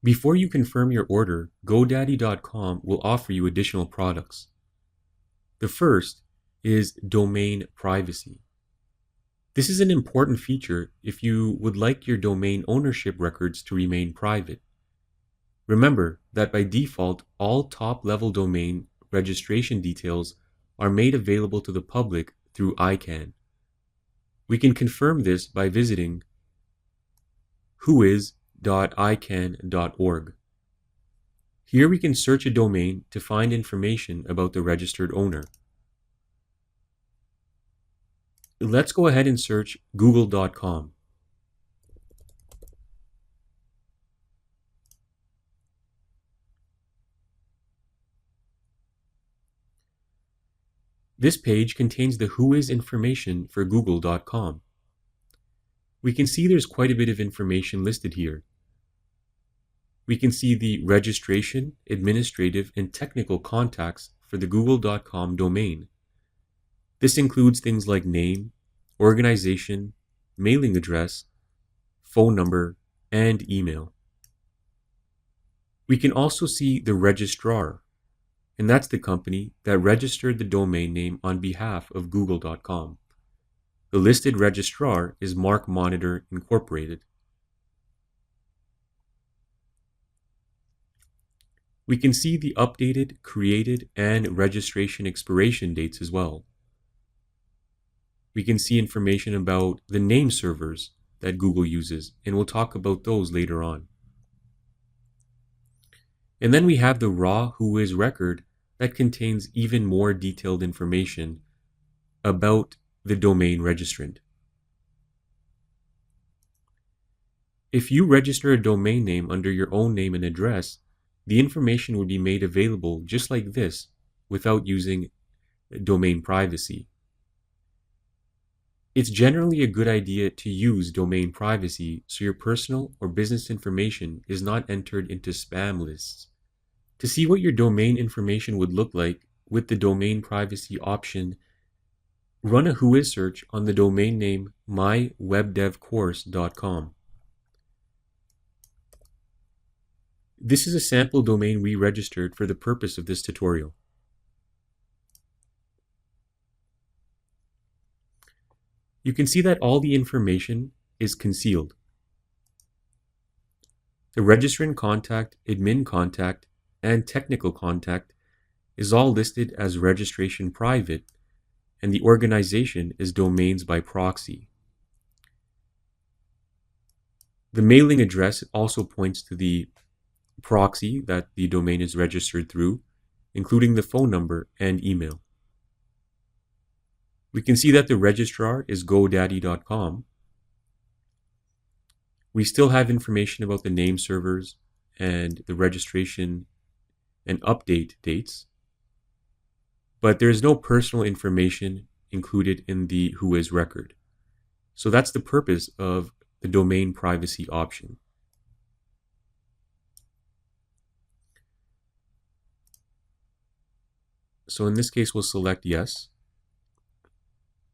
Before you confirm your order, GoDaddy.com will offer you additional products. The first is domain privacy. This is an important feature if you would like your domain ownership records to remain private. Remember that by default, all top-level domain registration details are made available to the public through ICANN. We can confirm this by visiting whois.icann.org. Here we can search a domain to find information about the registered owner. Let's go ahead and search google.com. This page contains the Whois information for google.com. We can see there's quite a bit of information listed here. We can see the registration, administrative, and technical contacts for the google.com domain. This includes things like name, organization, mailing address, phone number, and email. We can also see the registrar, and that's the company that registered the domain name on behalf of google.com. The listed registrar is MarkMonitor Incorporated. We can see the updated, created, and registration expiration dates as well. We can see information about the name servers that Google uses, and we'll talk about those later on. And then we have the raw Whois record that contains even more detailed information about the domain registrant. If you register a domain name under your own name and address, the information would be made available just like this without using domain privacy. It's generally a good idea to use domain privacy so your personal or business information is not entered into spam lists. To see what your domain information would look like with the domain privacy option, run a Whois search on the domain name mywebdevcourse.com. This is a sample domain we registered for the purpose of this tutorial. You can see that all the information is concealed. The registrant contact, admin contact, and technical contact is all listed as registration private, and the organization is domains by proxy. The mailing address also points to the proxy that the domain is registered through, including the phone number and email. We can see that the registrar is GoDaddy.com. We still have information about the name servers and the registration and update dates, but there is no personal information included in the Whois record. So that's the purpose of the domain privacy option. So in this case, we'll select yes.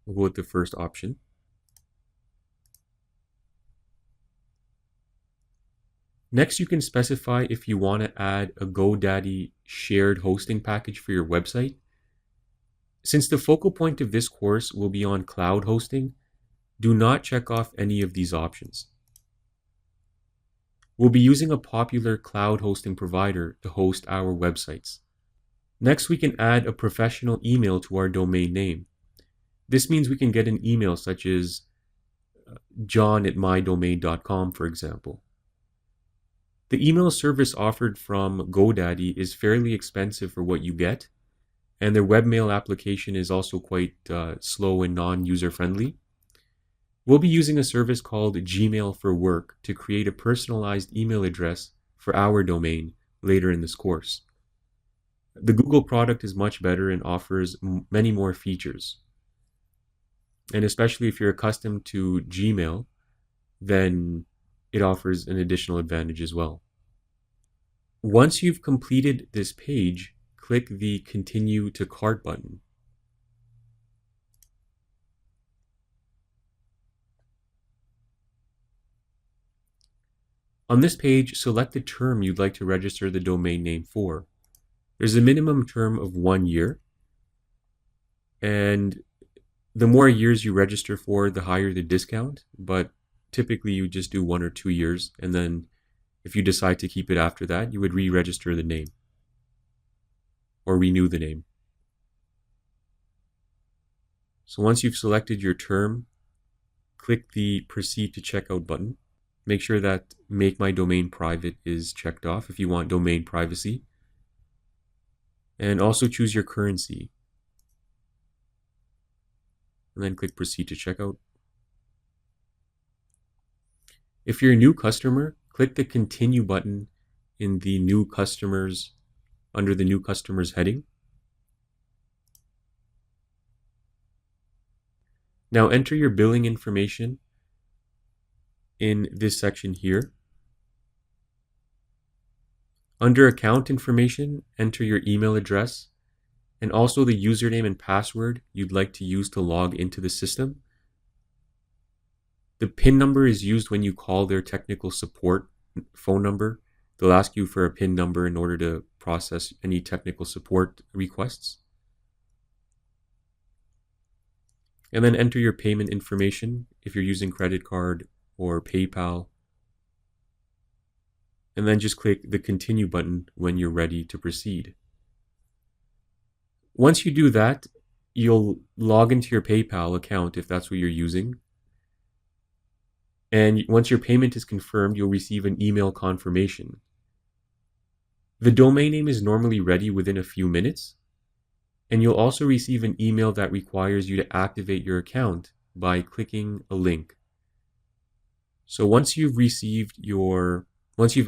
We'll go with the first option. Next, you can specify if you want to add a GoDaddy shared hosting package for your website. Since the focal point of this course will be on cloud hosting, do not check off any of these options. We'll be using a popular cloud hosting provider to host our websites. Next, we can add a professional email to our domain name. This means we can get an email such as john@mydomain.com, for example. The email service offered from GoDaddy is fairly expensive for what you get, and their webmail application is also quite slow and non-user friendly. We'll be using a service called Gmail for Work to create a personalized email address for our domain later in this course. The Google product is much better and offers many more features. And especially if you're accustomed to Gmail, then it offers an additional advantage as well. Once you've completed this page, click the Continue to Cart button. On this page, select the term you'd like to register the domain name for. There's a minimum term of 1 year, and the more years you register for, the higher the discount, but typically you just do 1 or 2 years, and then if you decide to keep it after that, you would re-register the name or renew the name. So once you've selected your term, click the Proceed to Checkout button. Make sure that Make My Domain Private is checked off if you want domain privacy. And also choose your currency. And then click Proceed to Checkout. If you're a new customer, click the Continue button in the New Customers, under the New Customers heading. Now enter your billing information in this section here. Under account information, enter your email address and also the username and password you'd like to use to log into the system. The PIN number is used when you call their technical support phone number. They'll ask you for a PIN number in order to process any technical support requests. And then enter your payment information if you're using credit card or PayPal. And then just click the Continue button when you're ready to proceed. Once you do that, you'll log into your PayPal account if that's what you're using. And once your payment is confirmed, you'll receive an email confirmation. The domain name is normally ready within a few minutes. And you'll also receive an email that requires you to activate your account by clicking a link. So once you've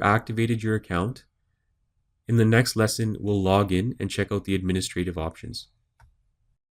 activated your account, in the next lesson, we'll log in and check out the administrative options.